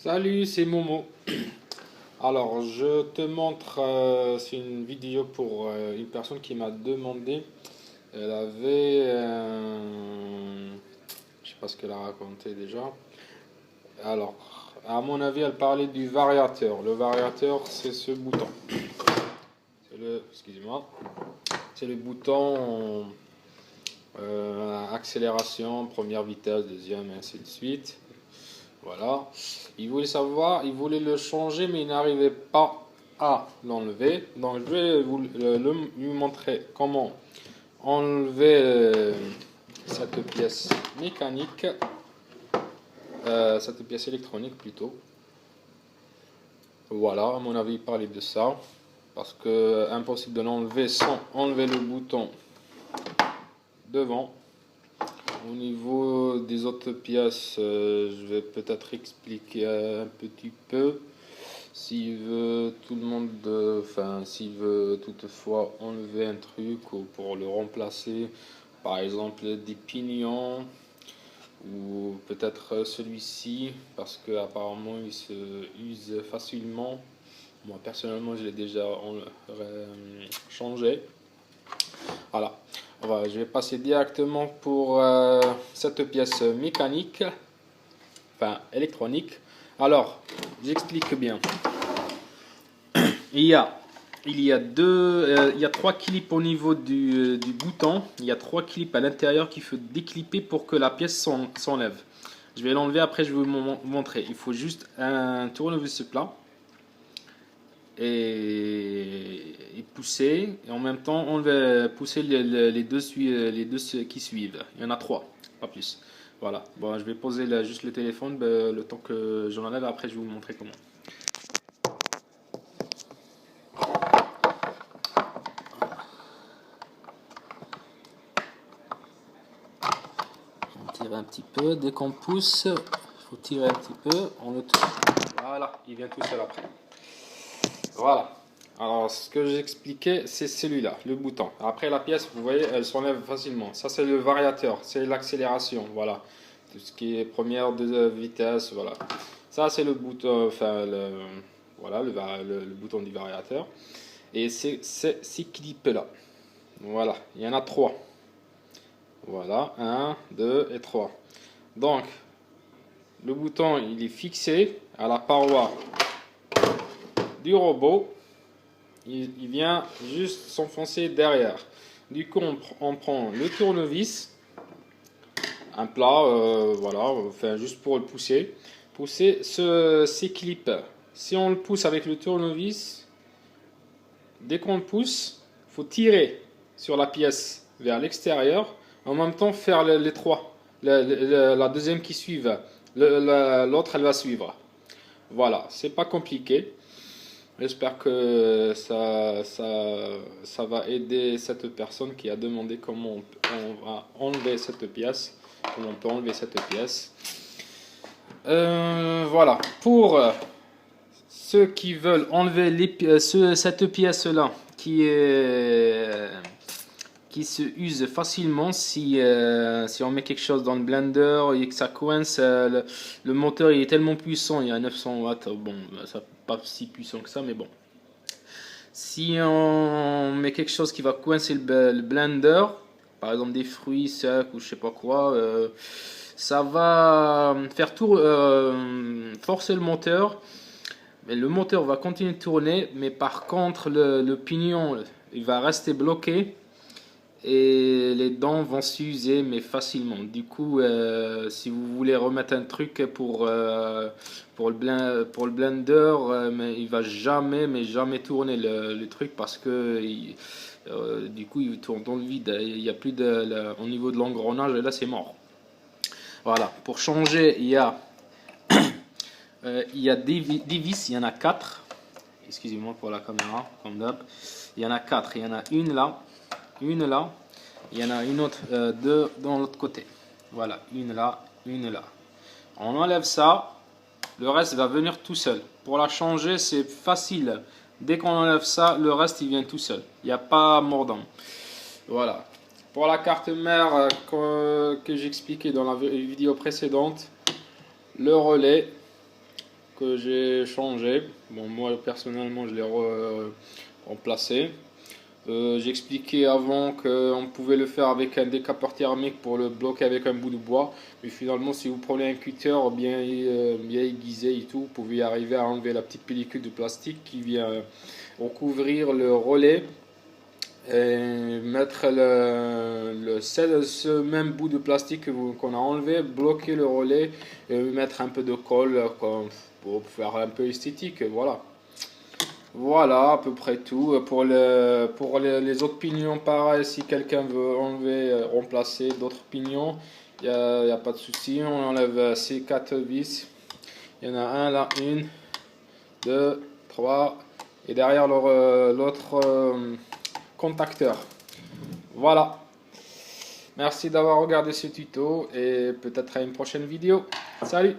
Salut, c'est Momo. Alors, je te montre, c'est une vidéo pour une personne qui m'a demandé. Elle avait, je sais pas ce qu'elle a raconté déjà. Alors, à mon avis, elle parlait du variateur. Le variateur, c'est ce bouton. Excusez-moi, c'est le bouton accélération, première vitesse, deuxième, et ainsi de suite. Voilà. Il voulait savoir, il voulait le changer, mais il n'arrivait pas à l'enlever. Donc je vais lui montrer comment enlever cette pièce mécanique, cette pièce électronique plutôt. Voilà, à mon avis, il parlait de ça. Parce que impossible de l'enlever sans enlever le bouton devant. Au niveau des autres pièces, je vais peut-être expliquer un petit peu. S'il veut tout le monde, s'il veut toutefois enlever un truc ou pour le remplacer, par exemple des pignons ou peut-être celui-ci parce que apparemment il se use facilement. Moi personnellement je l'ai déjà changé. Voilà. Je vais passer directement pour cette pièce mécanique, enfin électronique. Alors, j'explique bien. Il y a trois clips au niveau du bouton. Il y a trois clips à l'intérieur qu'il faut déclipper pour que la pièce s'enlève. Je vais l'enlever après, je vais vous montrer. Il faut juste un tournevis plat et pousser, et en même temps pousser les deux qui suivent. Il y en a trois, pas plus. Voilà. Bon, je vais poser juste le téléphone le temps que je l'enlève. Après, je vais vous montrer comment. On tire un petit peu. Dès qu'on pousse, il faut tirer un petit peu. On le touche. Voilà, il vient tout seul après. Voilà. Alors, ce que j'expliquais, c'est celui-là, le bouton. Après, la pièce, vous voyez, elle s'enlève facilement. Ça, c'est le variateur, c'est l'accélération. Voilà. Tout ce qui est première, deuxième vitesse, voilà. Ça, c'est le bouton, voilà, le bouton du variateur. Et c'est ces clips-là. Voilà, il y en a trois. Voilà, 1, 2 et 3. Donc, le bouton, il est fixé à la paroi du robot. Il vient juste s'enfoncer derrière. Du coup, on prend le tournevis, un plat, voilà, enfin juste pour le pousser. Pousser ces clips. Si on le pousse avec le tournevis, dès qu'on le pousse, il faut tirer sur la pièce vers l'extérieur. En même temps, faire les trois. La deuxième qui suit, l'autre elle va suivre. Voilà, c'est pas compliqué. J'espère que ça va aider cette personne qui a demandé comment on va enlever cette pièce. Comment on peut enlever cette pièce. Voilà. Pour ceux qui veulent enlever cette pièce-là, qui se use facilement si on met quelque chose dans le blender et que ça coince. Le moteur il est tellement puissant, il y a 900 watts. Bon, ça pas si puissant que ça, mais bon. Si on met quelque chose qui va coincer le blender, par exemple des fruits secs ou je sais pas quoi, ça va faire forcer le moteur. Mais le moteur va continuer de tourner, mais par contre le pignon il va rester bloqué. Et les dents vont s'user mais facilement. Du coup, si vous voulez remettre un truc pour le blender, mais il va jamais tourner le truc parce que du coup il tourne dans le vide. Il n'y a plus au niveau de l'engrenage, là c'est mort. Voilà. Pour changer, il y a des vis, il y en a 4. Excusez-moi pour la caméra, comme d'hab. Il y en a 4. Il y en a une là. Une là, il y en a une autre, deux dans l'autre côté. Voilà, une là, une là. On enlève ça, le reste va venir tout seul. Pour la changer, c'est facile. Dès qu'on enlève ça, le reste il vient tout seul. Il n'y a pas mordant. Voilà. Pour la carte mère que j'expliquais dans la vidéo précédente, le relais, que j'ai changé. Bon, moi personnellement je l'ai remplacé. J'ai expliqué avant qu'on pouvait le faire avec un décapeur thermique pour le bloquer avec un bout de bois. Mais finalement, si vous prenez un cutter bien aiguisé et tout, vous pouvez arriver à enlever la petite pellicule de plastique qui vient recouvrir le relais. Et mettre ce même bout de plastique qu'on a enlevé, bloquer le relais et mettre un peu de colle pour faire un peu esthétique. Voilà. Voilà à peu près tout. Pour les autres pignons, pareil, si quelqu'un veut enlever, remplacer d'autres pignons, il n'y a pas de souci. On enlève ces 4 vis. Il y en a un là, 1, 2, 3. Et derrière l'autre contacteur. Voilà. Merci d'avoir regardé ce tuto et peut-être à une prochaine vidéo. Salut!